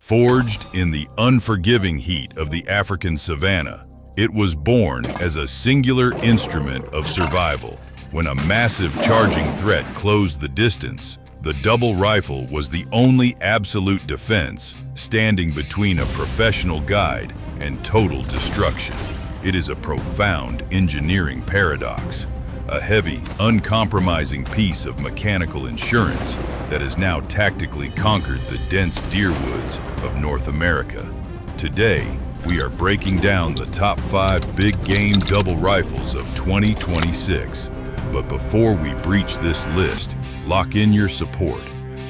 Forged in the unforgiving heat of the African savanna, it was born as a singular instrument of survival. When a massive charging threat closed the distance, the double rifle was the only absolute defense, standing between a professional guide and total destruction. It is a profound engineering paradox, a heavy, uncompromising piece of mechanical insurance that has now tactically conquered the dense deer woods of North America. Today, we are breaking down the top 5 big game double rifles of 2026. But before we breach this list, lock in your support.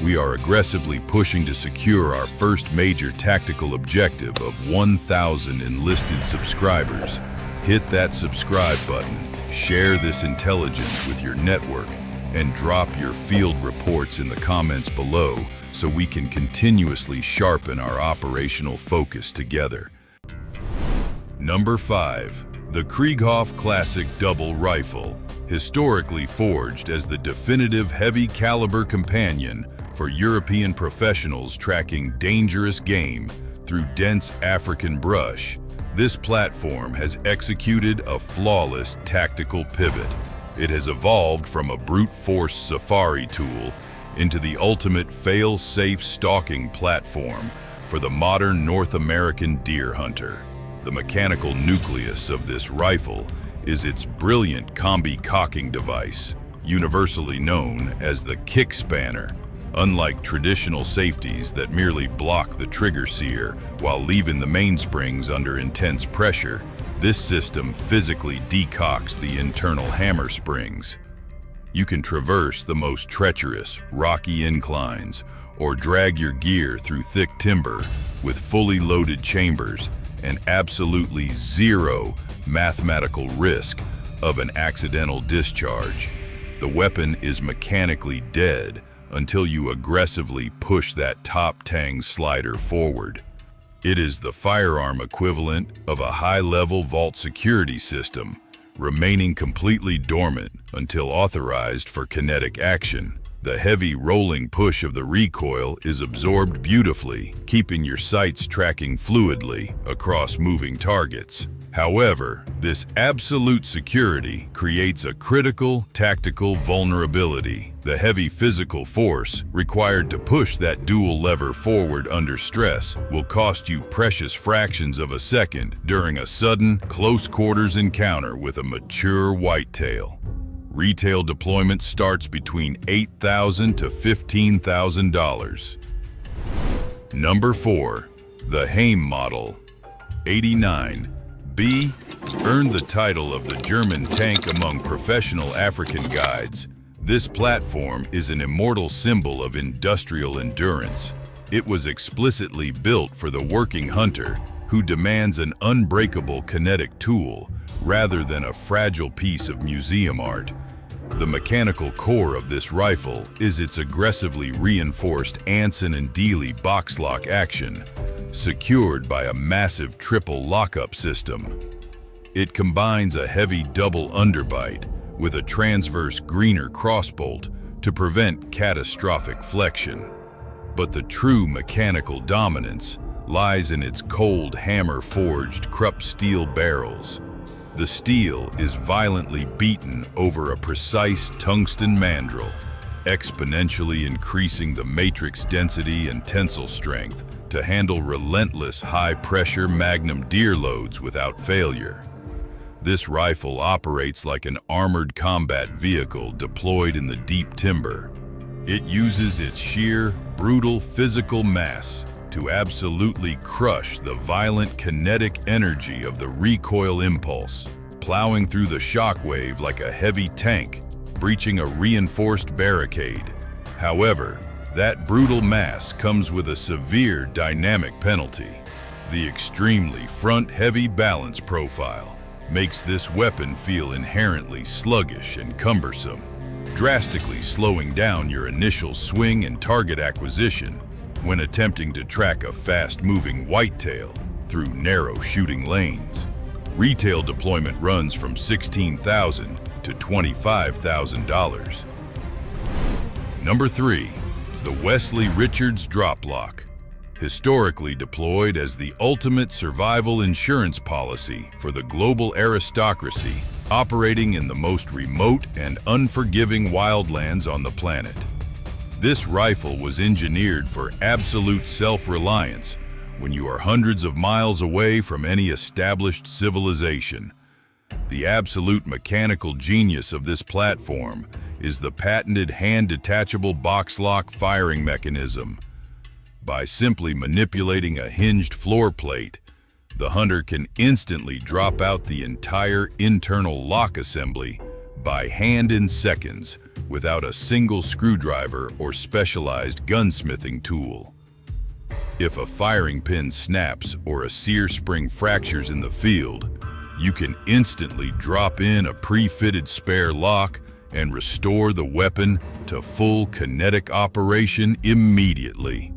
We are aggressively pushing to secure our first major tactical objective of 1,000 enlisted subscribers. Hit that subscribe button, share this intelligence with your network, and drop your field reports in the comments below so we can continuously sharpen our operational focus together. Number 5. The Krieghoff Classic Double Rifle. Historically forged as the definitive heavy caliber companion for European professionals tracking dangerous game through dense African brush, this platform has executed a flawless tactical pivot. It has evolved from a brute force safari tool into the ultimate fail-safe stalking platform for the modern North American deer hunter. The mechanical nucleus of this rifle is its brilliant combi cocking device, universally known as the kick spanner. Unlike traditional safeties that merely block the trigger sear while leaving the mainsprings under intense pressure, this system physically decocks the internal hammer springs. You can traverse the most treacherous, rocky inclines or drag your gear through thick timber with fully loaded chambers and absolutely zero mathematical risk of an accidental discharge. The weapon is mechanically dead until you aggressively push that top tang slider forward. It is the firearm equivalent of a high-level vault security system, remaining completely dormant until authorized for kinetic action. The heavy rolling push of the recoil is absorbed beautifully, keeping your sights tracking fluidly across moving targets. However, this absolute security creates a critical tactical vulnerability. The heavy physical force required to push that dual lever forward under stress will cost you precious fractions of a second during a sudden, close-quarters encounter with a mature whitetail. Retail deployment starts between $8,000 to $15,000. Number 4. The Heym Model 89. B earned the title of the German tank among professional African guides. This platform is an immortal symbol of industrial endurance. It was explicitly built for the working hunter who demands an unbreakable kinetic tool rather than a fragile piece of museum art. The mechanical core of this rifle is its aggressively reinforced Anson and Dealey box lock action, secured by a massive triple lockup system. It combines a heavy double underbite with a transverse greener crossbolt to prevent catastrophic flexion. But the true mechanical dominance lies in its cold hammer-forged Krupp steel barrels. The steel is violently beaten over a precise tungsten mandrel, exponentially increasing the matrix density and tensile strength to handle relentless high-pressure magnum deer loads without failure. This rifle operates like an armored combat vehicle deployed in the deep timber. It uses its sheer, brutal physical mass to absolutely crush the violent kinetic energy of the recoil impulse, plowing through the shockwave like a heavy tank, breaching a reinforced barricade. However, that brutal mass comes with a severe dynamic penalty. The extremely front-heavy balance profile makes this weapon feel inherently sluggish and cumbersome, drastically slowing down your initial swing and target acquisition when attempting to track a fast-moving whitetail through narrow shooting lanes. Retail deployment runs from $16,000 to $25,000. Number 3. The Westley Richards Drop Lock. Historically deployed as the ultimate survival insurance policy for the global aristocracy, operating in the most remote and unforgiving wildlands on the planet. This rifle was engineered for absolute self-reliance when you are hundreds of miles away from any established civilization. The absolute mechanical genius of this platform is the patented hand-detachable box-lock firing mechanism. By simply manipulating a hinged floor plate, the hunter can instantly drop out the entire internal lock assembly by hand in seconds without a single screwdriver or specialized gunsmithing tool. If a firing pin snaps or a sear spring fractures in the field, you can instantly drop in a pre-fitted spare lock and restore the weapon to full kinetic operation immediately.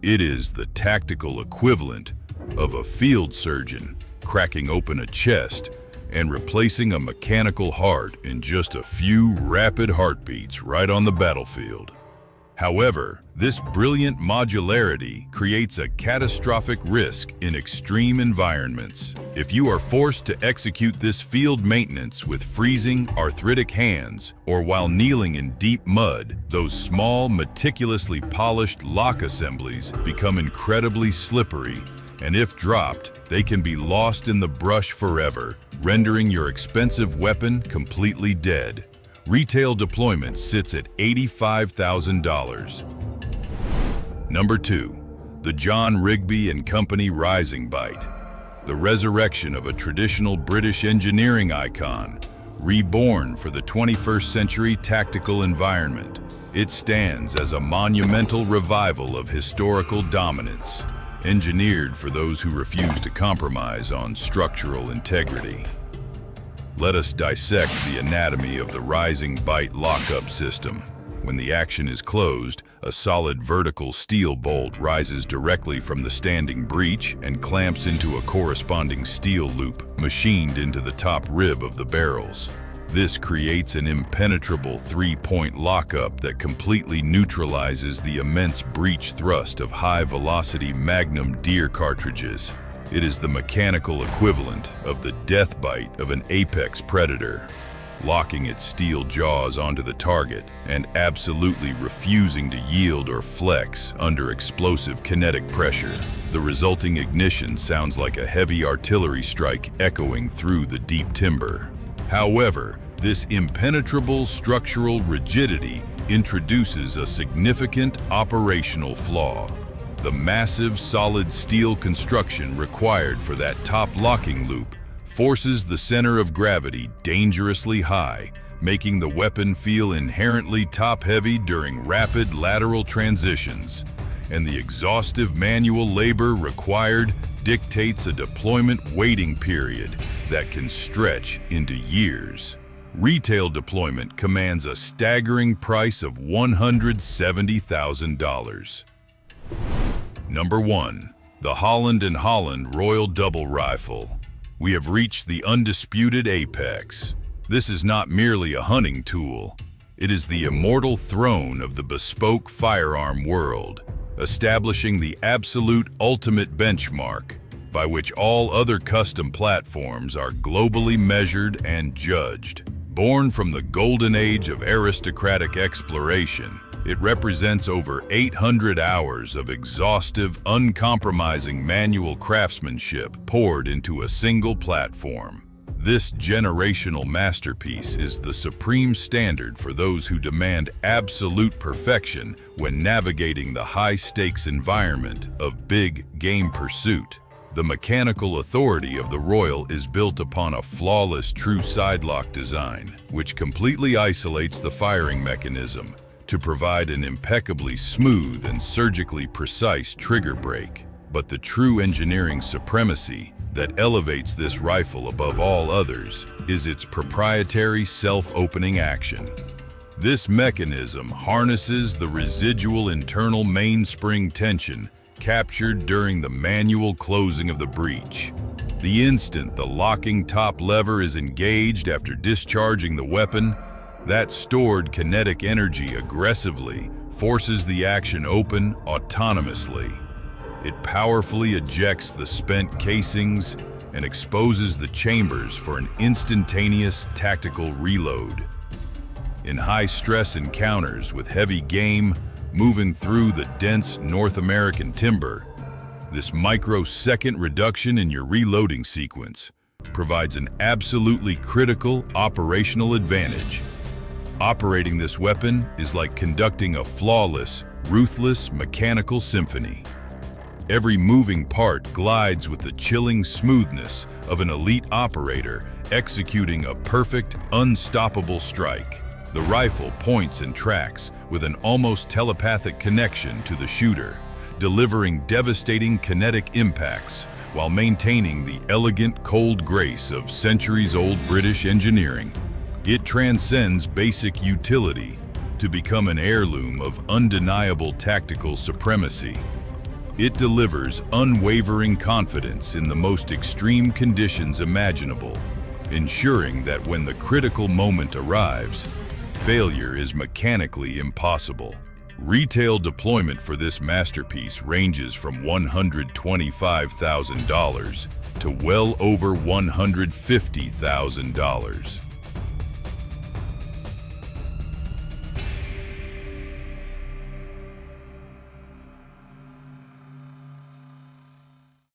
It is the tactical equivalent of a field surgeon cracking open a chest and replacing a mechanical heart in just a few rapid heartbeats right on the battlefield. However, this brilliant modularity creates a catastrophic risk in extreme environments. If you are forced to execute this field maintenance with freezing, arthritic hands, or while kneeling in deep mud, those small, meticulously polished lock assemblies become incredibly slippery, and if dropped, they can be lost in the brush forever, rendering your expensive weapon completely dead. Retail deployment sits at $85,000. Number 2. The John Rigby and Company Rising Bite. The resurrection of a traditional British engineering icon, reborn for the 21st century tactical environment. It stands as a monumental revival of historical dominance, engineered for those who refuse to compromise on structural integrity. Let us dissect the anatomy of the Rising Bite lockup system. When the action is closed, a solid vertical steel bolt rises directly from the standing breech and clamps into a corresponding steel loop machined into the top rib of the barrels. This creates an impenetrable three-point lockup that completely neutralizes the immense breech thrust of high-velocity Magnum deer cartridges. It is the mechanical equivalent of the death bite of an apex predator, locking its steel jaws onto the target and absolutely refusing to yield or flex under explosive kinetic pressure. The resulting ignition sounds like a heavy artillery strike echoing through the deep timber. However, this impenetrable structural rigidity introduces a significant operational flaw. The massive solid steel construction required for that top locking loop forces the center of gravity dangerously high, making the weapon feel inherently top-heavy during rapid lateral transitions, and the exhaustive manual labor required dictates a deployment waiting period that can stretch into years. Retail deployment commands a staggering price of $170,000. Number 1. The Holland & Holland Royal Double Rifle. We have reached the undisputed apex. This is not merely a hunting tool. It is the immortal throne of the bespoke firearm world, establishing the absolute ultimate benchmark by which all other custom platforms are globally measured and judged. Born from the golden age of aristocratic exploration, it represents over 800 hours of exhaustive, uncompromising manual craftsmanship poured into a single platform. This generational masterpiece is the supreme standard for those who demand absolute perfection when navigating the high-stakes environment of big game pursuit. The mechanical authority of the Royal is built upon a flawless true sidelock design, which completely isolates the firing mechanism to provide an impeccably smooth and surgically precise trigger break. But the true engineering supremacy that elevates this rifle above all others is its proprietary self-opening action. This mechanism harnesses the residual internal mainspring tension captured during the manual closing of the breech. The instant the locking top lever is engaged after discharging the weapon, that stored kinetic energy aggressively forces the action open autonomously. It powerfully ejects the spent casings and exposes the chambers for an instantaneous tactical reload. In high-stress encounters with heavy game moving through the dense North American timber, this microsecond reduction in your reloading sequence provides an absolutely critical operational advantage. Operating this weapon is like conducting a flawless, ruthless mechanical symphony. Every moving part glides with the chilling smoothness of an elite operator executing a perfect, unstoppable strike. The rifle points and tracks with an almost telepathic connection to the shooter, delivering devastating kinetic impacts while maintaining the elegant, cold grace of centuries-old British engineering. It transcends basic utility to become an heirloom of undeniable tactical supremacy. It delivers unwavering confidence in the most extreme conditions imaginable, ensuring that when the critical moment arrives, failure is mechanically impossible. Retail deployment for this masterpiece ranges from $125,000 to well over $150,000.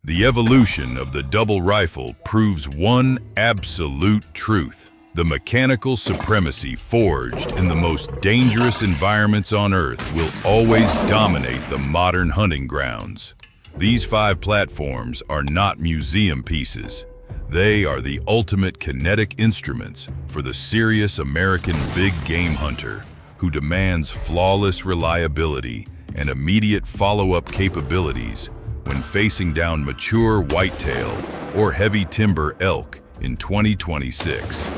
The evolution of the double rifle proves one absolute truth. The mechanical supremacy forged in the most dangerous environments on Earth will always dominate the modern hunting grounds. These 5 platforms are not museum pieces. They are the ultimate kinetic instruments for the serious American big game hunter who demands flawless reliability and immediate follow-up capabilities when facing down mature whitetail or heavy timber elk in 2026.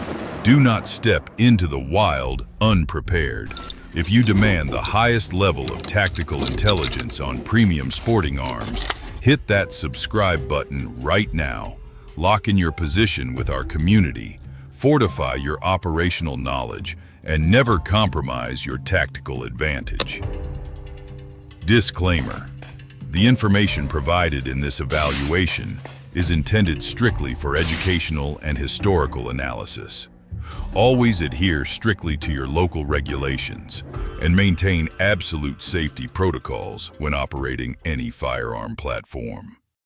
Do not step into the wild unprepared. If you demand the highest level of tactical intelligence on premium sporting arms, hit that subscribe button right now. Lock in your position with our community, fortify your operational knowledge, and never compromise your tactical advantage. Disclaimer: the information provided in this evaluation is intended strictly for educational and historical analysis. Always adhere strictly to your local regulations and maintain absolute safety protocols when operating any firearm platform.